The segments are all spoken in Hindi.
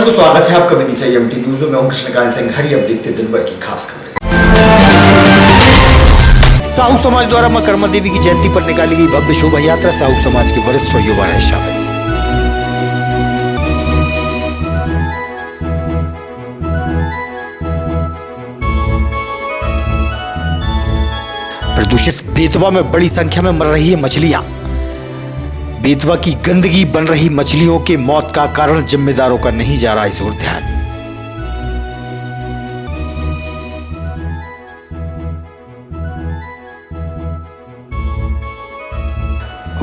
दर्शकों, स्वागत है आपका विधि संयम न्यूज में। मैं हूं कृष्णकांत सिंह। हरी अब देखते दिन भर की खास खबरें। साहू समाज द्वारा मां कर्मा देवी की जयंती पर निकाली गई भव्य शोभा यात्रा। साहू समाज के वरिष्ठ और युवा रहे शामिल। प्रदूषित बेतवा में बड़ी संख्या में मर रही है मछलियां। बेतवा की गंदगी बन रही मछलियों के मौत का कारण जिम्मेदारों का नहीं जा रहा इस ओर ध्यान।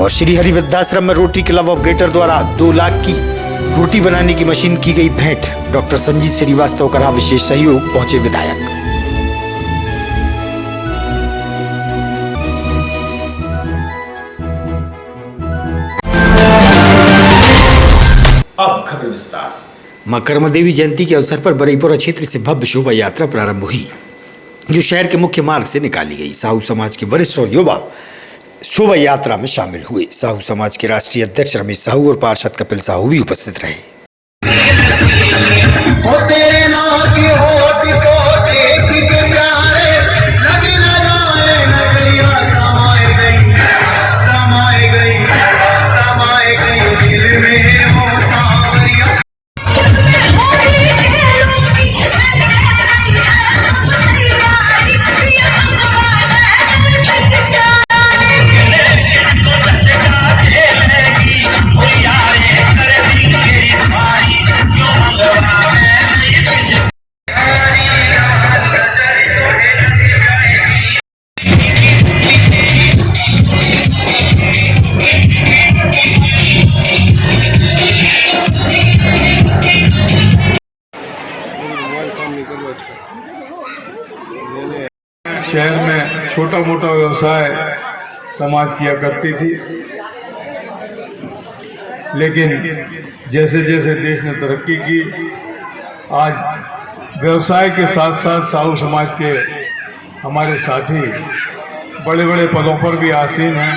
और श्री हरि वृद्धाश्रम में रोटरी क्लब ऑफ ग्रेटर द्वारा 2 लाख की रोटी बनाने की मशीन की गई भेंट। डॉक्टर संजीत श्रीवास्तव का रहा विशेष सहयोग, पहुंचे विधायक। अब खबर विस्तार से। मां कर्मा देवी जयंती के अवसर पर बरईपुरा क्षेत्र से भव्य शोभा यात्रा प्रारंभ हुई, जो शहर के मुख्य मार्ग से निकाली गई। साहू समाज के वरिष्ठ और युवा शोभा यात्रा में शामिल हुए। साहू समाज के राष्ट्रीय अध्यक्ष रमेश साहू और पार्षद कपिल साहू भी उपस्थित रहे। शहर में छोटा मोटा व्यवसाय समाज किया करती थी, लेकिन जैसे जैसे देश ने तरक्की की, आज व्यवसाय के साथ साथ साहू समाज के हमारे साथी बड़े बड़े पदों पर भी आसीन हैं।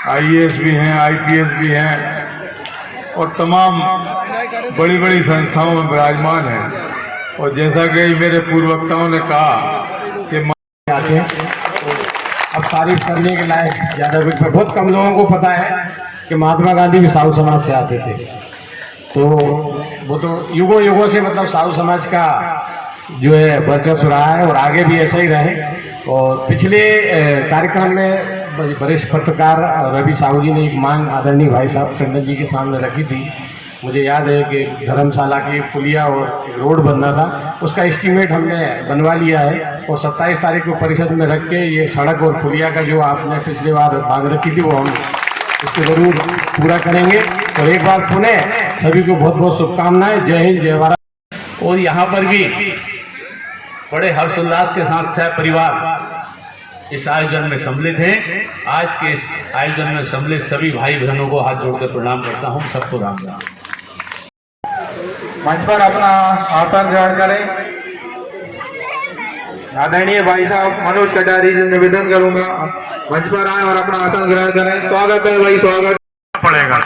आईएएस भी हैं, आईपीएस भी हैं और तमाम बड़ी बड़ी संस्थाओं में विराजमान हैं। और जैसा कि मेरे पूर्व वक्ताओं ने कहा कि आते हैं, अब तारीफ करने के लायक ज़्यादा बहुत कम लोगों को पता है कि महात्मा गांधी भी साहू समाज से आते थे। तो वो तो युगों युगों से मतलब साहू समाज का जो है वर्चस्व रहा है और आगे भी ऐसा ही रहे। और पिछले कार्यक्रम में वरिष्ठ पत्रकार रवि साहू जी ने एक मांग आदरणीय भाई साहब टंडन जी के सामने रखी थी। मुझे याद है कि धर्मशाला की पुलिया और रोड बनना था, उसका एस्टीमेट हमने बनवा लिया है और 27 तारीख को परिषद में रख के ये सड़क और पुलिया का जो आपने पिछली बार मांग रखी थी वो हम इसको जरूर पूरा करेंगे। और एक बार पुनः सभी को बहुत बहुत शुभकामनाएं। जय हिंद, जय भारत। और यहाँ पर भी बड़े हर्षोल्लास के साथ सह परिवार इस आयोजन में सम्मिलित हैं। आज के इस आयोजन में सम्मिलित सभी भाई बहनों को हाथ जोड़कर प्रणाम करता हूँ। सबको राम राम। मंच पर अपना आसन ग्रहण करें। आदरणीय भाई साहब मनोज कटारी जी निवेदन करूंगा मंच पर आए और अपना आसन ग्रहण करें। स्वागत है भाई, स्वागत पड़ेगा।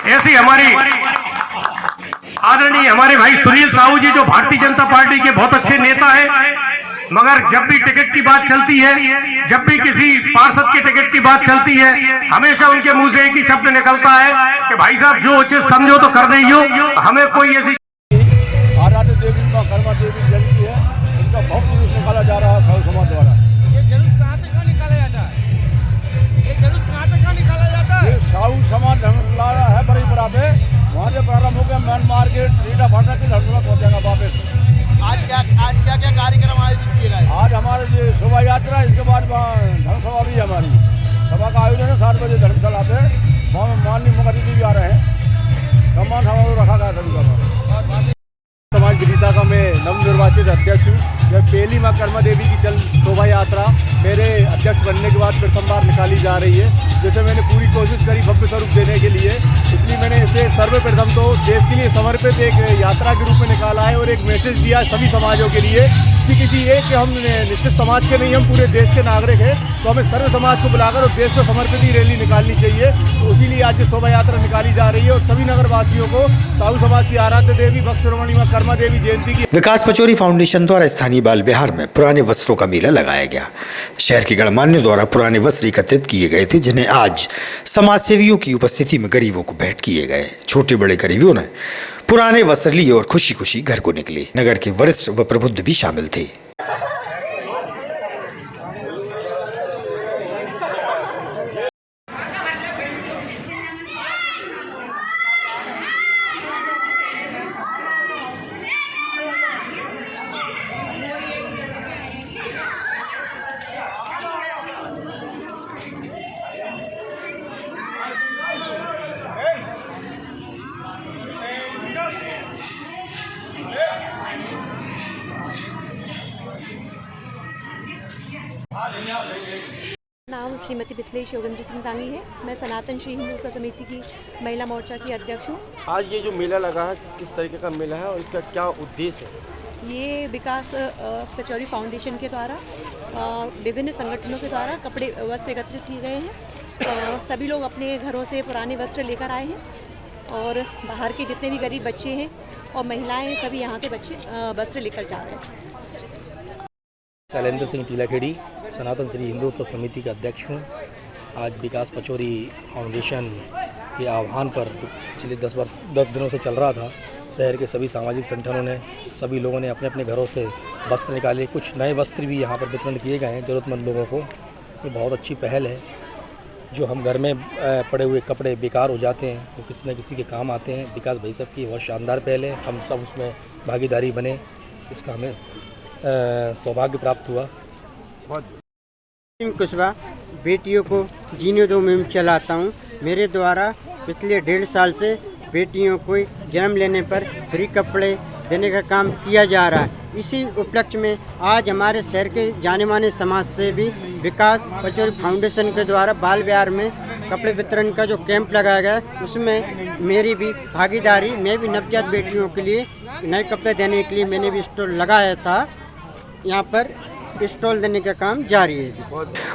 ऐसी हमारी आदरणीय हमारे भाई सुनील साहू जी, जो भारतीय जनता पार्टी के बहुत अच्छे नेता हैं, मगर जब भी टिकट की बात चलती है, जब भी किसी पार्षद के टिकट की बात चलती है, हमेशा उनके मुंह से एक ही शब्द निकलता है कि भाई साहब जो उचित समझो तो कर दीजिए, हमें कोई ऐसी। आराध्य देवी मां कर्मा देवी जयंती है, उनका भव्य जुलूस निकाला जा रहा है साहू समाज द्वारा। ये जुलूस कहाँ से कहाँ निकाला जाता है? ये जुलूस कहाँ से कहाँ निकाला जाता है? ये साहू समाज धर्मशाला है बरईपुरा पे, वहाँ से प्रारंभ होकर मेन मार्केट रीटा फाटा की धर्मशाला पहुँचेगा वापस। आज क्या कार्यक्रम आयोजित किए गए? आज हमारे ये शोभा यात्रा, इसके बाद धर्मसभा भी है हमारी। सभा का आयोजन है 7 बजे धर्मशाला पे। वहाँ माननीय मुख्य अतिथि भी आ रहे हैं। सम्मान समारोह रखा गया सभी का। समाज विदिशा का मैं नवनिर्वाचित अध्यक्ष हूँ। यह पहली मां कर्मा देवी की चल शोभा यात्रा मेरे अध्यक्ष बनने के बाद प्रथम बार निकाली जा रही है, जिसे मैंने पूरी कोशिश करी भव्य स्वरूप देने के लिए। इसलिए मैंने इसे सर्वप्रथम तो देश के लिए समर्पित एक यात्रा के रूप में निकाला है और एक मैसेज दिया सभी समाजों के लिए इसकी किसी एक कि हम निश्चित समाज के नहीं, हम पूरे देश के नागरिक हैं, तो हमें सर्व समाज को बुलाकर और देश को समर्पित ही रैली निकालनी चाहिए। तो इसीलिए आज ये शोभा यात्रा निकाली जा रही है और सभी नगरवासियों को साहू समाज की आराध्य देवी भक्त शिरोमणि मां कर्मा देवी जयंती की। विकास पचौरी फाउंडेशन द्वारा स्थानीय बाल विहार में पुराने वस्त्रों का मेला लगाया गया। शहर के गणमान्यों द्वारा पुराने वस्त्र एकत्रित किए गए थे, जिन्हें आज समाज सेवियों की उपस्थिति में गरीबों को भेंट किए गए। छोटे बड़े गरीबों ने पुराने वस्त्र लिए और खुशी खुशी घर को निकले। नगर के वरिष्ठ व प्रबुद्ध भी शामिल थे। नाम श्रीमती मिथिलेश योगेंद्र सिंह तांगी है। मैं सनातन श्री हिंदू उत्सव समिति की महिला मोर्चा की अध्यक्ष हूँ। आज ये जो मेला लगा है किस तरीके का मेला है और इसका क्या उद्देश्य है? ये विकास पचौरी फाउंडेशन के द्वारा विभिन्न संगठनों के द्वारा कपड़े वस्त्र एकत्रित किए गए हैं। सभी लोग अपने घरों से पुराने वस्त्र लेकर आए हैं और बाहर के जितने भी गरीब बच्चे हैं और महिलाएं सभी यहाँ से वस्त्र लेकर जा रहे हैं। शैलेंद्र सिंह टीलाखेड़ी, सनातन श्री हिंदू उत्सव समिति का अध्यक्ष हूँ। आज विकास पचौरी फाउंडेशन के आह्वान पर पिछले 10 दिनों से चल रहा था। शहर के सभी सामाजिक संगठनों ने, सभी लोगों ने अपने अपने घरों से वस्त्र निकाले। कुछ नए वस्त्र भी यहाँ पर वितरण किए गए हैं ज़रूरतमंद लोगों को। ये बहुत अच्छी पहल है। जो हम घर में पड़े हुए कपड़े बेकार हो जाते हैं वो किसी न किसी के काम आते हैं। विकास भाई साहब की बहुत शानदार पहल है। हम सब उसमें भागीदारी बने, इसका हमें सौभाग्य प्राप्त हुआ। कुशवा बेटियों को जीने दो मुहिम चलाता हूँ। मेरे द्वारा पिछले 1.5 साल से बेटियों को जन्म लेने पर फ्री कपड़े देने का काम किया जा रहा है। इसी उपलक्ष्य में आज हमारे शहर के जाने माने समाज सेवी विकास पचौरी फाउंडेशन के द्वारा बाल विहार में कपड़े वितरण का जो कैंप लगाया गया है, उसमें मेरी भी भागीदारी। मैं भी नवजात बेटियों के लिए नए कपड़े देने के लिए मैंने भी स्टॉल लगाया था। यहाँ पर स्टॉल देने का काम जारी है।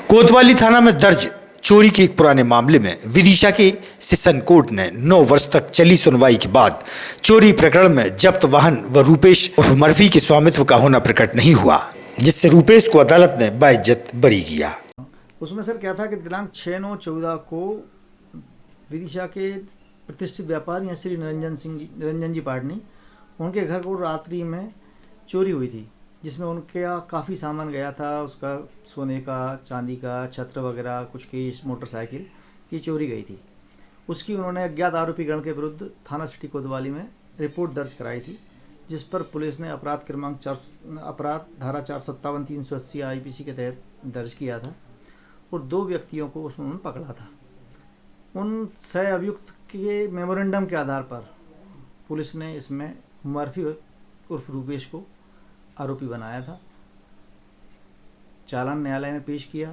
कोतवाली थाना में दर्ज चोरी के एक पुराने मामले में विदिशा के सेशन कोर्ट ने 9 वर्ष तक चली सुनवाई के बाद चोरी प्रकरण में जब्त वाहन व रूपेश उर्फ मर्फी के स्वामित्व का होना प्रकट नहीं हुआ, जिससे रूपेश को अदालत ने बाइज्जत बरी किया। उसमें सर क्या था कि दिनांक 6/9/14 को विदिशा के प्रतिष्ठित व्यापारी श्री निरंजन जी पाटनी, उनके घर को रात्रि में चोरी हुई थी, जिसमें उनका काफ़ी सामान गया था। उसका सोने का, चांदी का, छत्र वगैरह, कुछ केस, मोटरसाइकिल की चोरी गई थी। उसकी उन्होंने अज्ञात आरोपी गण के विरुद्ध थाना सिटी कोतवाली में रिपोर्ट दर्ज कराई थी, जिस पर पुलिस ने अपराध धारा 457 380 IPC के तहत दर्ज किया था और 2 व्यक्तियों को उन्होंने पकड़ा था। उन 6 अभियुक्त के मेमोरेंडम के आधार पर पुलिस ने इसमें मर्फी उर्फ रूपेश को आरोपी बनाया था। चालान न्यायालय में पेश किया।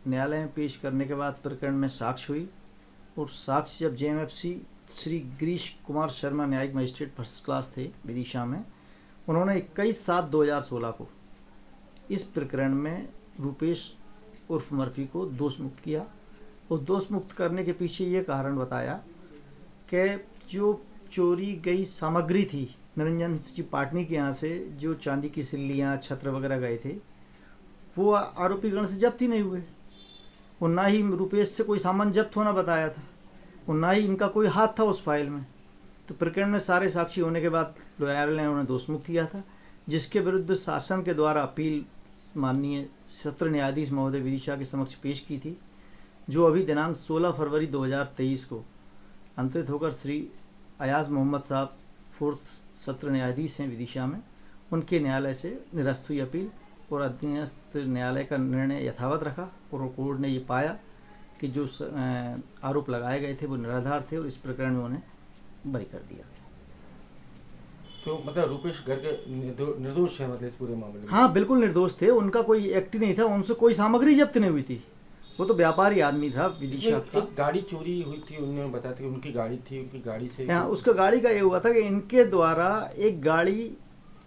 न्यायालय में पेश करने के बाद प्रकरण में साक्ष्य हुई और साक्ष्य जब JMFC श्री गिरीश कुमार शर्मा न्यायिक मजिस्ट्रेट फर्स्ट क्लास थे विदिशा में, उन्होंने 21/7/2016 को इस प्रकरण में रूपेश उर्फ मर्फी को दोष मुक्त किया। और दोष मुक्त करने के पीछे ये कारण बताया कि जो चोरी गई सामग्री थी निरंजन जी पाटनी के यहाँ से, जो चांदी की सिल्लियाँ, छत्र वगैरह गए थे, वो आरोपीगण से जब्त ही नहीं हुए और ना ही रुपेश से कोई सामान जब्त होना बताया था और ना ही इनका कोई हाथ था उस फाइल में। तो प्रकरण में सारे साक्षी होने के बाद न्यायालय ने उन्हें दोषमुक्त किया था, जिसके विरुद्ध शासन के द्वारा अपील माननीय सत्र न्यायाधीश महोदय विदिशा के समक्ष पेश की थी, जो अभी दिनांक 16 फरवरी 2023 को अंतरित होकर श्री अयाज मोहम्मद साहब 4th सत्र न्यायाधीश हैं विदिशा में, उनके न्यायालय से निरस्त हुई अपील और अधीनस्थ न्यायालय का निर्णय यथावत रखा और कोर्ट ने ये पाया कि जो आरोप लगाए गए थे वो निराधार थे और इस प्रकरण में उन्हें बरी कर दिया। तो मतलब रूपेश घर के निर्दोष है, मतलब इस पूरे मामले में? हाँ, बिल्कुल निर्दोष थे। उनका कोई एक्ट ही नहीं था, उनसे कोई सामग्री जब्त नहीं हुई थी। वो तो व्यापारी आदमी था विदिशा का। एक गाड़ी चोरी हुई थी, उन्होंने बताया था कि उनकी गाड़ी थी, उनकी गाड़ी से। हाँ, उसका गाड़ी का ये हुआ था कि इनके द्वारा एक गाड़ी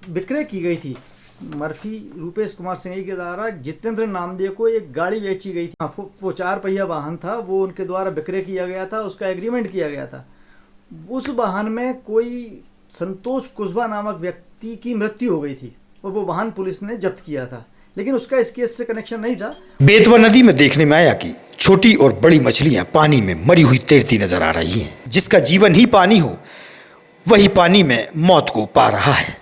विक्रय की गई थी मर्फी रूपेश कुमार सिंह के द्वारा जितेंद्र नामदेव को एक गाड़ी बेची गई थी। वो 4 पहिया वाहन था, वो उनके द्वारा विक्रय किया गया था, उसका एग्रीमेंट किया गया था। उस वाहन में कोई संतोष कुशवाहा नामक व्यक्ति की मृत्यु हो गई थी और वो वाहन पुलिस ने जब्त किया था, लेकिन उसका इस केस से कनेक्शन नहीं था। बेतवा नदी में देखने में आया कि छोटी और बड़ी मछलियां पानी में मरी हुई तैरती नजर आ रही हैं। जिसका जीवन ही पानी हो वही पानी में मौत को पा रहा है।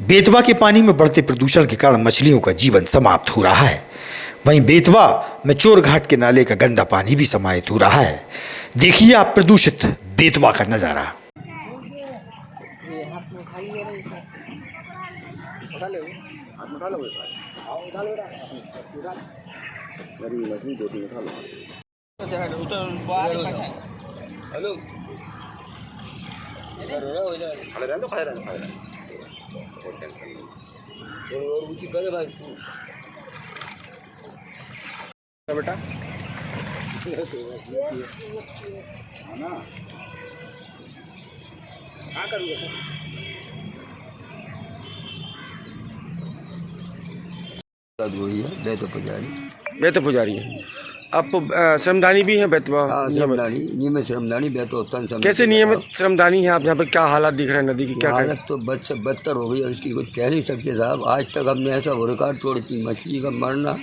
बेतवा के पानी में बढ़ते प्रदूषण के कारण मछलियों का जीवन समाप्त हो रहा है। वहीं बेतवा में चोरघाट के नाले का गंदा पानी भी समाहित हो रहा है। देखिए आप प्रदूषित बेतवा का नजारा। बेटा हाँ करूँगा सर। बेतो पुजारी है। आप श्रमदानी भी है बेतवा? नियमित श्रमदानी बेतो। कैसे नियमित श्रमदानी है आप? यहाँ पे क्या हालात दिख रहे हैं नदी की? क्या हालत तो बद से बदतर हो गई है, उसकी कुछ कह नहीं सकते साहब। आज तक हमने ऐसा रिकॉर्ड तोड़ती मछली का मरना,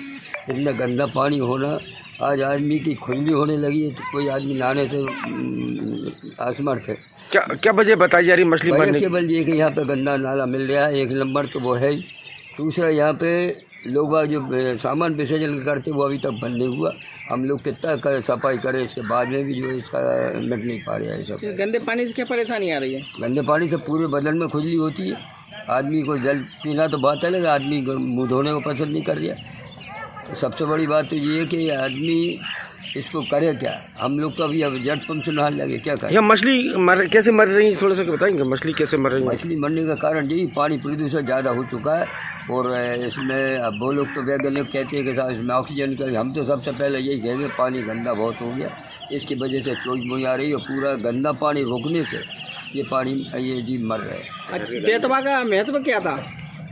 इतना गंदा पानी होना। आज आदमी की खुजली होने लगी है तो कोई आदमी नहाने से असमर्थ है। क्या वजह बताई जा रही मछली मरने? केवल ये कि यहाँ पे गंदा नाला मिल रहा है, एक नंबर तो वो है ही। दूसरा यहाँ पे लोग जो सामान विसर्जन करते वो अभी तक बंद नहीं हुआ। हम लोग कितना सफाई करें, इसके बाद में भी जो इसका मिट नहीं पा रहा है सब। गंदे पानी से क्या परेशानी आ रही है? गंदे पानी से पूरे बदन में खुजली होती है। आदमी को जल पीना तो बात अलग, आदमी को मुँह धोने को पसंद नहीं कर रहा। सबसे बड़ी बात तो ये है कि आदमी इसको करे क्या। हम लोग तो अभी अब जट पंप से नहाने लगे, क्या करें। मछली कैसे मर रही है, थोड़ा सा बताएंगे? मछली कैसे मर रही है? मछली मरने का कारण यही पानी प्रदूषण ज़्यादा हो चुका है। और इसमें अब वो लोग तो वैज्ञानिक कहते हैं कि साहब इसमें ऑक्सीजन का, हम तो सबसे पहले यही कहेंगे पानी गंदा बहुत हो गया। इसकी वजह से चोट मुई आ रही है। पूरा गंदा पानी रोकने से ये पानी ये जीव मर रहे हैं। बेतवा का महत्व क्या था?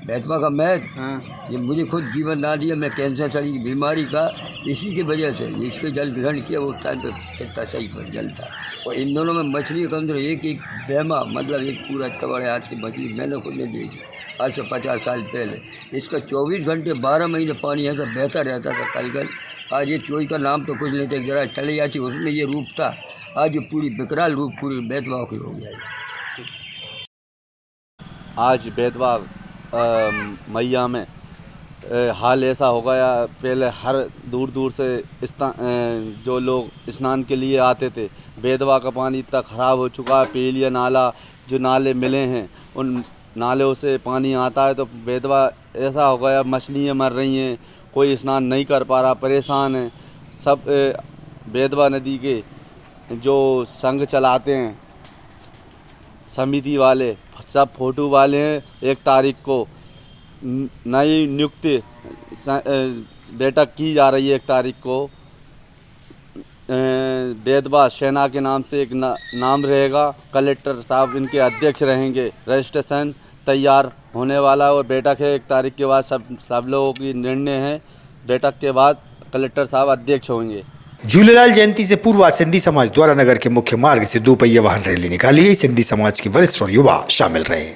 बेतवा का महत्व ये मुझे खुद जीवन ना दिया। मैं कैंसर शरीर की बीमारी का इसी की वजह से इसके जल ग्रहण किया। वो टाइम पे कितना सही पर जल था। और इन दोनों में मछली कम से एक बेमा, मतलब एक पूरा इतना बड़े हाथ की मछली मैंने खुद नहीं देखी आज से 50 साल पहले। इसका 24 घंटे 12 महीने पानी ऐसा बहता रहता था कल। आज ये चोई का नाम तो कुछ नहीं था, जरा चले जाती उसमें ये रूप था। आज ये पूरी विकराल रूप पूरी बेतवा की हो गया। आज बेतवा मैया में हाल ऐसा हो गया। पहले हर दूर दूर से जो लोग स्नान के लिए आते थे, बेतवा का पानी इतना ख़राब हो चुका है। पेलिया नाला जो नाले मिले हैं उन नालों से पानी आता है तो बेतवा ऐसा हो गया, मछलियाँ मर रही हैं, कोई स्नान नहीं कर पा रहा, परेशान है सब। बेतवा नदी के जो संघ चलाते हैं समिति वाले, सब फोटो वाले हैं। 1 तारीख को नई नियुक्ति बैठक की जा रही है। 1 तारीख को बेतवा सेना के नाम से एक नाम रहेगा। कलेक्टर साहब इनके अध्यक्ष रहेंगे। रजिस्ट्रेशन तैयार होने वाला और बैठक है 1 तारीख के बाद। सब लोगों की निर्णय है। बैठक के बाद कलेक्टर साहब अध्यक्ष होंगे। झूलेलाल जयंती से पूर्व आज सिंधी समाज द्वारा नगर के मुख्य मार्ग से 2 पहिया वाहन रैली निकाली गई। सिंधी समाज के वरिष्ठ और युवा शामिल रहे।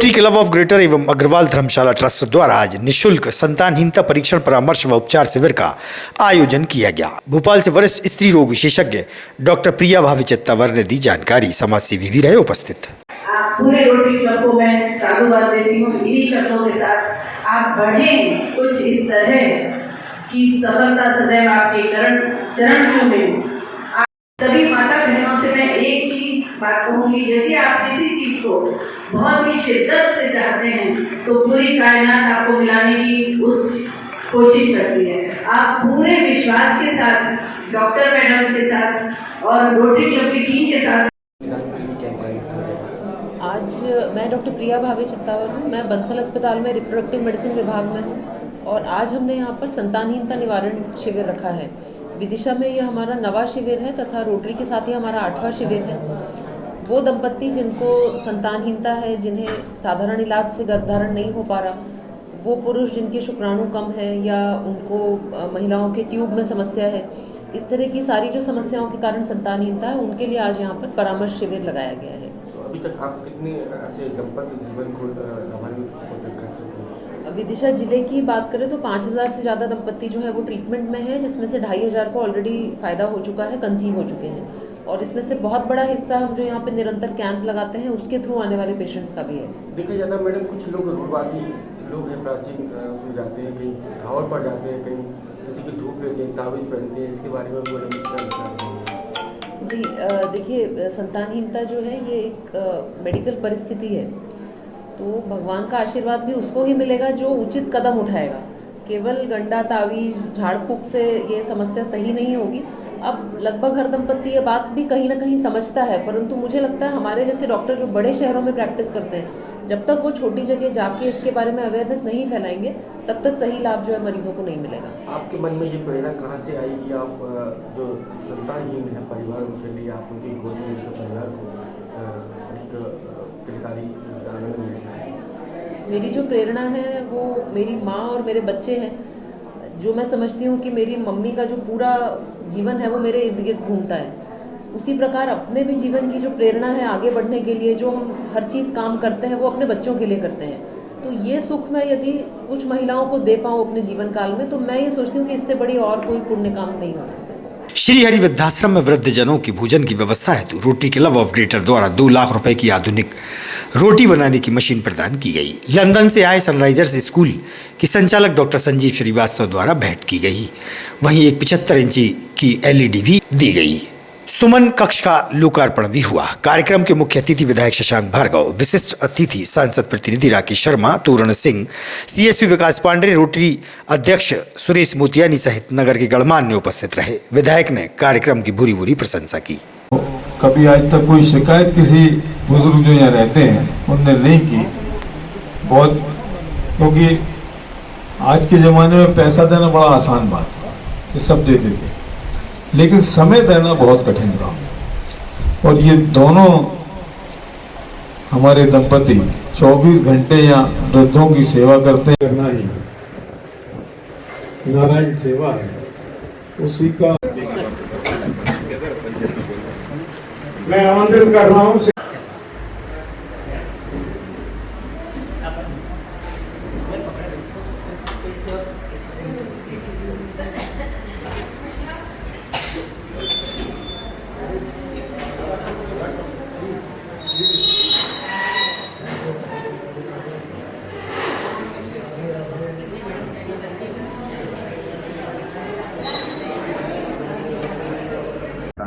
रोटरी क्लब ऑफ ग्रेटर एवं अग्रवाल धर्मशाला ट्रस्ट द्वारा आज निशुल्क संतानहीनता परीक्षण परामर्श व उपचार शिविर का आयोजन किया गया। भोपाल से वरिष्ठ स्त्री रोग विशेषज्ञ डॉक्टर प्रिया भाभी चित्तावर ने दी जानकारी। समाज सेवी भी रहे उपस्थित। पूरे रोटरी क्लब को मैं साधुवाद देती हूँ। इन्हीं शब्दों के साथ आप बढ़ें कुछ इस तरह की सफलता सदैव आपके चरण चूमे। सभी माता बहनों से मैं एक ही बात कहूंगी, यदि आप किसी चीज को बहुत ही शिद्दत से चाहते हैं तो पूरी कायनात आपको मिलाने की उस कोशिश करती है। आप पूरे विश्वास के साथ डॉक्टर मैडम के साथ और रोटरी क्लब की टीम के साथ। आज मैं डॉक्टर प्रिया भाभी चित्तावर हूँ। मैं बंसल अस्पताल में रिप्रोडक्टिव मेडिसिन विभाग में हूँ और आज हमने यहाँ पर संतानहीनता निवारण शिविर रखा है। विदिशा में यह हमारा 9वां शिविर है तथा रोटरी के साथ ही हमारा 8वां शिविर है। वो दंपत्ति जिनको संतानहीनता है, जिन्हें साधारण इलाज से गर्भधारण नहीं हो पा रहा, वो पुरुष जिनके शुक्राणु कम है या उनको महिलाओं के ट्यूब में समस्या है, इस तरह की सारी जो समस्याओं के कारण संतानहीनता है, उनके लिए आज यहाँ पर परामर्श शिविर लगाया गया है। अभी तक आप कितने ऐसे दंपत्ति जीवन को विदिशा जिले की बात करें तो 5000 से ज़्यादा दंपत्ति जो है वो ट्रीटमेंट में है, जिसमें से 2500 को ऑलरेडी फ़ायदा हो चुका है, कंसीव हो चुके हैं। और इसमें से बहुत बड़ा हिस्सा हम जो यहाँ पे निरंतर कैंप लगाते हैं उसके थ्रू आने वाले पेशेंट्स का भी है। देखा जाता है मैडम, कुछ लोग रूढ़वादी लोग हैं, प्राचीन उसमें जाते हैं, कहीं घावड़ पर जाते हैं, कहीं किसी की धूप लेते हैं, ताबीज़ पहनते हैं, इसके बारे में मैडम क्या विचार हैं? जी देखिए, संतानहीनता जो है ये एक मेडिकल परिस्थिति है, तो भगवान का आशीर्वाद भी उसको ही मिलेगा जो उचित कदम उठाएगा। केवल गंडा तावीज झाड़ फूक से ये समस्या सही नहीं होगी। अब लगभग हर दंपत्ति ये बात भी कहीं ना कहीं समझता है, परंतु मुझे लगता है हमारे जैसे डॉक्टर जो बड़े शहरों में प्रैक्टिस करते हैं, जब तक वो छोटी जगह जाके इसके बारे में अवेयरनेस नहीं फैलाएंगे तब तक सही लाभ जो है मरीजों को नहीं मिलेगा। आपके मन में ये प्रेरणा कहाँ से आई कि आप जो संतानहीन है परिवार के लिए आप उनकी गोद में उनके परिवार को खरीदारी? मेरी जो प्रेरणा है वो मेरी माँ और मेरे बच्चे हैं। जो मैं समझती हूँ कि मेरी मम्मी का जो पूरा जीवन है वो मेरे इर्द गिर्द घूमता है, उसी प्रकार अपने भी जीवन की जो प्रेरणा है आगे बढ़ने के लिए, जो हम हर चीज़ काम करते हैं वो अपने बच्चों के लिए करते हैं। तो ये सुख मैं यदि कुछ महिलाओं को दे पाऊँ अपने जीवन काल में, तो मैं ये सोचती हूँ कि इससे बड़ी और कोई पुण्य काम नहीं हो सकता। श्री हरि वृद्धाश्रम में वृद्ध जनों की भोजन की व्यवस्था हेतु रोटरी क्लब ऑफ ग्रेटर द्वारा 2 लाख रुपए की आधुनिक रोटी बनाने की मशीन प्रदान की गई। लंदन से आए सनराइजर्स स्कूल की संचालक डॉक्टर संजीव श्रीवास्तव द्वारा भेंट की गई। वहीं एक 75 इंची की LED भी दी गई। सुमन कक्ष का लोकार्पण भी हुआ। कार्यक्रम के मुख्य अतिथि विधायक शशांक भार्गव, विशिष्ट अतिथि सांसद प्रतिनिधि राकेश शर्मा, तोरण सिंह, CSP विकास पांडे, रोटरी अध्यक्ष सुरेश मोतियानी सहित नगर के गणमान्य उपस्थित रहे। विधायक ने कार्यक्रम की भूरी भूरी प्रशंसा की। कभी आज तक कोई शिकायत किसी बुजुर्ग जो यहाँ रहते हैं उनने नहीं की, बहुत, क्योंकि आज के ज़माने में पैसा देना बड़ा आसान बात है कि सब दे देते, लेकिन समय देना बहुत कठिन काम है। और ये दोनों हमारे दंपति 24 घंटे यहाँ वृद्धों की सेवा करते हैं। करना ही नारायण सेवा है, उसी का मैं आमंत्रित कर रहा हूँ।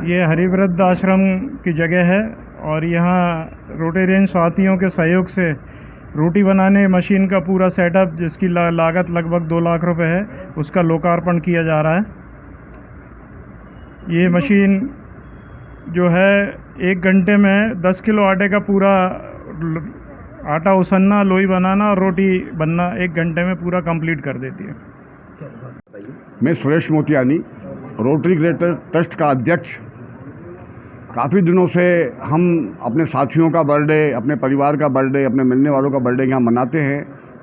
ये हरिवृद्ध आश्रम की जगह है और यहाँ रोटेरियन साथियों के सहयोग से रोटी बनाने मशीन का पूरा सेटअप, जिसकी लागत लगभग 2 लाख रुपए है, उसका लोकार्पण किया जा रहा है। ये मशीन जो है 1 घंटे में 10 किलो आटे का पूरा आटा उसनना, लोई बनाना और रोटी बनना 1 घंटे में पूरा कंप्लीट कर देती है। मैं Suresh Motiyani, rotary greater trust का अध्यक्ष। काफ़ी दिनों से हम अपने साथियों का बर्थडे, अपने परिवार का बर्थडे, अपने मिलने वालों का बर्थडे यहाँ मनाते हैं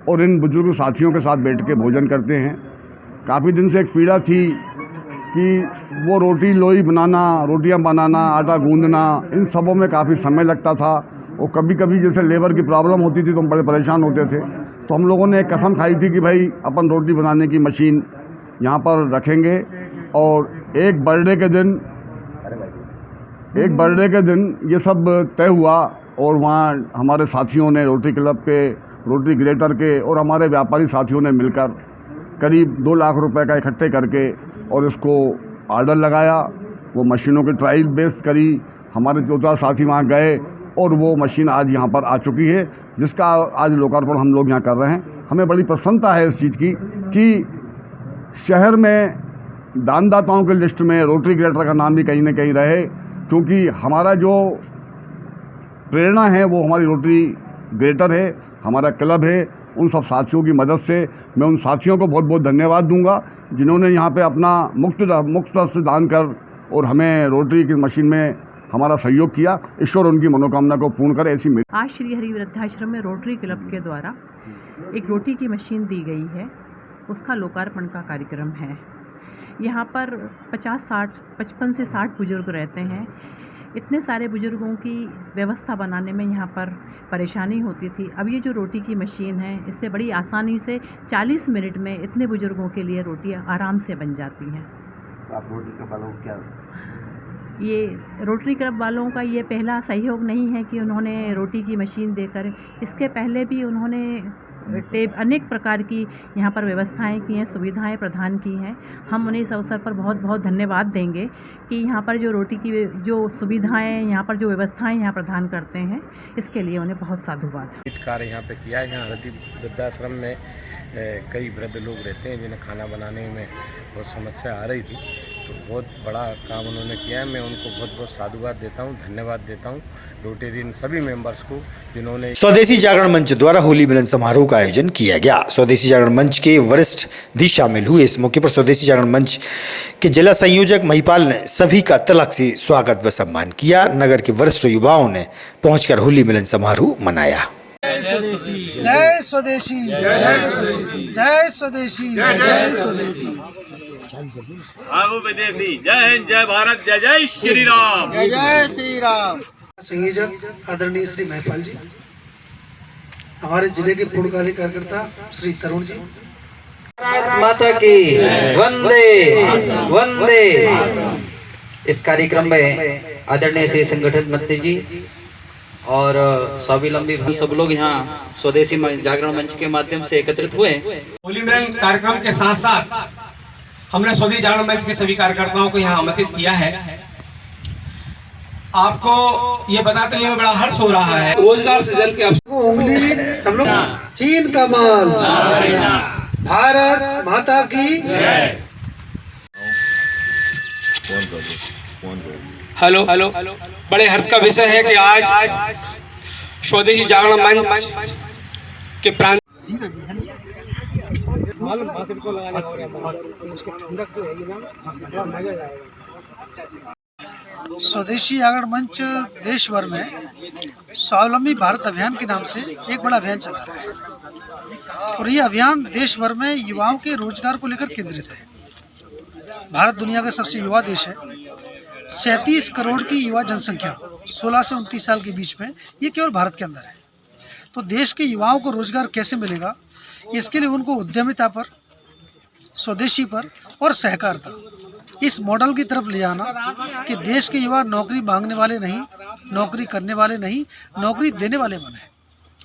और इन बुजुर्ग साथियों के साथ बैठ के भोजन करते हैं। काफ़ी दिन से एक पीड़ा थी कि वो रोटी लोई बनाना, रोटियाँ बनाना, आटा गूंदना, इन सबों में काफ़ी समय लगता था और कभी कभी जैसे लेबर की प्रॉब्लम होती थी तो हम बड़े परेशान होते थे। तो हम लोगों ने एक कसम खाई थी कि भाई अपन रोटी बनाने की मशीन यहाँ पर रखेंगे और एक बर्थडे के दिन ये सब तय हुआ और वहाँ हमारे साथियों ने रोटरी क्लब के, रोटरी ग्रेटर के और हमारे व्यापारी साथियों ने मिलकर करीब 2 लाख रुपए का इकट्ठे करके और इसको ऑर्डर लगाया। वो मशीनों की ट्रायल बेस करी, हमारे 2-4 साथी वहाँ गए और वो मशीन आज यहाँ पर आ चुकी है, जिसका आज लोकार्पण हम लोग यहाँ कर रहे हैं। हमें बड़ी प्रसन्नता है इस चीज़ की कि शहर में दानदाताओं के लिस्ट में रोटरी ग्रेटर का नाम भी कहीं न कहीं रहे, क्योंकि हमारा जो प्रेरणा है वो हमारी रोटरी ग्रेटर है, हमारा क्लब है। उन सब साथियों की मदद से मैं उन साथियों को बहुत बहुत धन्यवाद दूंगा जिन्होंने यहाँ पे अपना मुफ्त से दान कर और हमें रोटरी की मशीन में हमारा सहयोग किया। ईश्वर उनकी मनोकामना को पूर्ण करे, ऐसी मेरी। आज श्री हरि वृद्धाश्रम में रोटरी क्लब के द्वारा एक रोटी की मशीन दी गई है, उसका लोकार्पण का कार्यक्रम है। यहाँ पर 55 से 60 बुजुर्ग रहते हैं। इतने सारे बुजुर्गों की व्यवस्था बनाने में यहाँ पर परेशानी होती थी। अब ये जो रोटी की मशीन है, इससे बड़ी आसानी से 40 मिनट में इतने बुजुर्गों के लिए रोटियाँ आराम से बन जाती हैं। आप रोटरी क्लब वालों को क्या, ये रोटरी क्लब वालों का ये पहला सहयोग नहीं है कि उन्होंने रोटी की मशीन देकर, इसके पहले भी उन्होंने अनेक प्रकार की यहाँ पर व्यवस्थाएं की हैं, सुविधाएं प्रदान की हैं। हम उन्हें इस अवसर पर बहुत बहुत धन्यवाद देंगे कि यहाँ पर जो रोटी की जो सुविधाएं, यहाँ पर जो व्यवस्थाएं यहाँ प्रदान करते हैं, इसके लिए उन्हें बहुत साधुवाद। कार्य यहाँ पे किया है। यहाँ हृदय वृद्धाश्रम में कई वृद्ध लोग रहते हैं जिन्हें खाना बनाने में बहुत समस्या आ रही थी, तो बहुत बड़ा काम उन्होंने किया है। मैं उनको बहुत बहुत साधुवाद देता हूँ, धन्यवाद देता हूँ रोटेरियन सभी मेंबर्स को जिन्होंने। स्वदेशी जागरण मंच द्वारा होली मिलन समारोह का आयोजन किया गया। स्वदेशी जागरण मंच के वरिष्ठ भी शामिल हुए। इस मौके पर स्वदेशी जागरण मंच के जिला संयोजक महिपाल ने सभी का तलक से स्वागत व सम्मान किया। नगर के वरिष्ठ युवाओं ने पहुंचकर होली मिलन समारोह मनाया। जय स्वदेशी, जय स्वदेशी, जय स्वदेशी, जय स्वदेशी, आगो विदेशी। जय हिंद, जय भारत, जय जय श्री राम, जय जय श्री राम। संयोजक आदरणीय श्री महिपाल जी, हमारे जिले के पूर्णकालिक कार्यकर्ता श्री तरुण जी, माता की वंदे वंदे। इस कार्यक्रम में आदरणीय श्री संगठन मंत्री जी और स्वावलंबी सब लोग यहाँ स्वदेशी जागरण मंच के माध्यम से एकत्रित हुए। होली मिलन कार्यक्रम के साथ साथ हमने स्वदेशी जागरण मंच के सभी कार्यकर्ताओं को यहाँ आमंत्रित किया है। आपको ये बताते हुए बड़ा हर्ष हो रहा है, रोजगार सृजन के अवसर। उंगली सब लोग, चीन का माल, भारत माता की जय। हेलो हेलो, बड़े हर्ष का विषय है कि आज स्वदेशी जागरण मंच के प्रांत स्वदेशी जागरण मंच देश भर में स्वावलंबी भारत अभियान के नाम से एक बड़ा अभियान चला रहा है और ये अभियान देश भर में युवाओं के रोजगार को लेकर केंद्रित है। भारत दुनिया का सबसे युवा देश है। 37 करोड़ की युवा जनसंख्या 16 से 29 साल के बीच में, ये केवल भारत के अंदर है। तो देश के युवाओं को रोजगार कैसे मिलेगा, इसके लिए उनको उद्यमिता पर, स्वदेशी पर और सहकारिता, इस मॉडल की तरफ ले आना कि देश के युवा नौकरी मांगने वाले नहीं, नौकरी करने वाले नहीं, नौकरी देने वाले बने,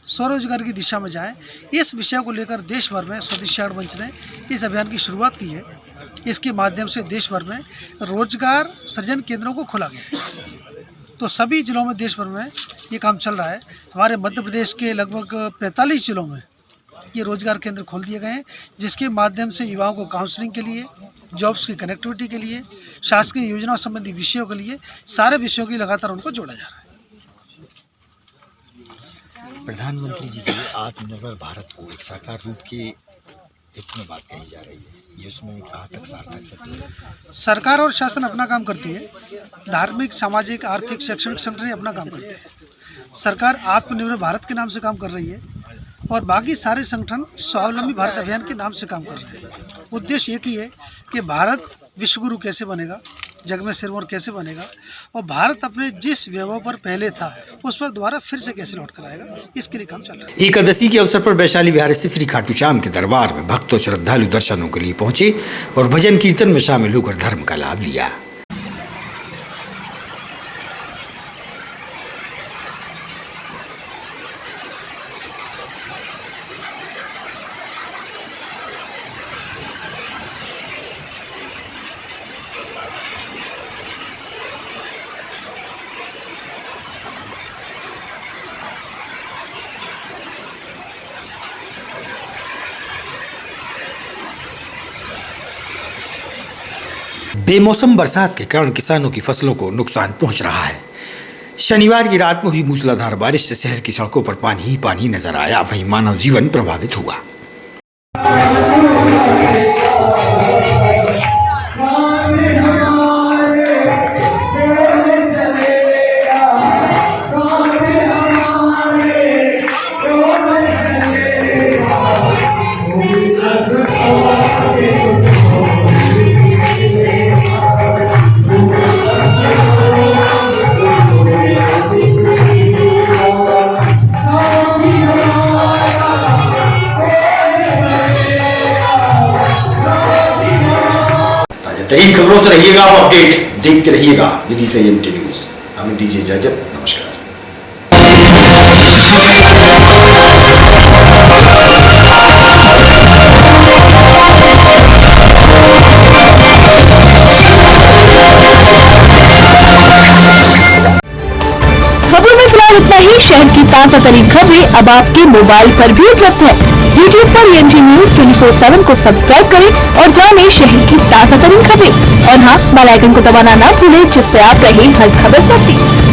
स्वरोजगार की दिशा में जाएं। इस विषय को लेकर देश भर में स्वदेशी जागरण मंच ने इस अभियान की शुरुआत की है। इसके माध्यम से देश भर में रोजगार सृजन केंद्रों को खोला गया है। तो सभी जिलों में देश भर में ये काम चल रहा है। हमारे मध्य प्रदेश के लगभग 45 जिलों में ये रोजगार केंद्र खोल दिए गए हैं, जिसके माध्यम से युवाओं को काउंसलिंग के लिए, जॉब्स की कनेक्टिविटी के लिए, शासकीय योजनाओं संबंधी विषयों के लिए, सारे विषयों की लगातार उनको जोड़ा जा रहा है। प्रधानमंत्री जी के आत्मनिर्भर भारत को एक साकार रूप के हित में बात कही जा रही है, ये उसमें कहाँ तक सार्थक सत्य है? सरकार और शासन अपना काम करती है, धार्मिक, सामाजिक, आर्थिक, शैक्षणिक संगठन अपना काम करते हैं। सरकार आत्मनिर्भर भारत के नाम से काम कर रही है और बाकी सारे संगठन स्वावलंबी भारत अभियान के नाम से काम कर रहे हैं। उद्देश्य एक ही है कि भारत विश्वगुरु कैसे बनेगा, जग में सिरमौर कैसे बनेगा और भारत अपने जिस वैभव पर पहले था उस पर दोबारा फिर से कैसे लौट कर आएगा, इसके लिए काम चल रहा है। एकादशी के अवसर पर वैशाली विहार स्थित श्री खाटू श्याम के दरबार में भक्त और श्रद्धालु दर्शनों के लिए पहुंचे और भजन कीर्तन में शामिल होकर धर्म का लाभ लिया। बेमौसम बरसात के कारण किसानों की फसलों को नुकसान पहुंच रहा है। शनिवार की रात में हुई मूसलाधार बारिश से शहर की सड़कों पर पानी ही पानी नजर आया, वहीं मानव जीवन प्रभावित हुआ। तरीन खबरों से रहिएगा और अपडेट देखते रहिएगा विदिशा एमटी न्यूज। हमें दीजिए इजाजत, नमस्कार। खबरों में फिलहाल इतना ही। शहर की ताजा तरीन खबरें अब आपके मोबाइल पर भी उपलब्ध है। YouTube पर EMT न्यूज 24/7 को सब्सक्राइब करें और जानें शहर की ताजा तरीन खबरें। और हाँ, बेल आइकन को दबाना ना भूलें, जिससे आप रहे हर खबर से अपडेट।